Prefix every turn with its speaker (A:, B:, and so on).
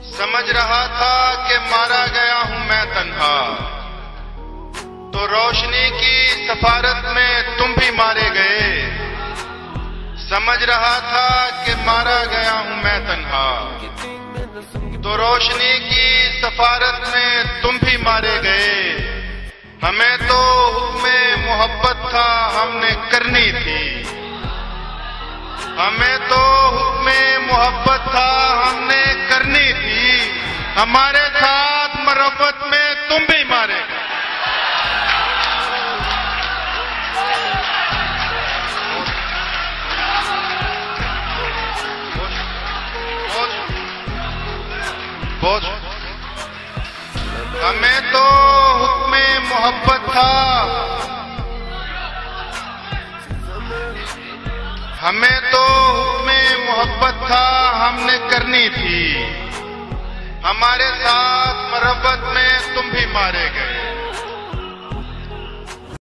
A: समझ रहा था कि मारा गया हूं मैं तन्हा, तो रोशनी की सफारत में तुम भी मारे गए। समझ रहा था कि मारा गया हूं मैं तन्हा, तो रोशनी की सफारत में तुम भी मारे गए। हमें तो हुक्मे मोहब्बत था हमने करनी थी, हमें तो हुक्मे मोहब्बत था हमने करनी थी। हमारे साथ मरफ़त में तुम भी मारे गए। हमें तो हुक्मे मोहब्बत था, हमें तो हुक्मे मोहब्बत था हमने करनी थी। हमारे साथ मरफ़त में तुम भी मारे गए।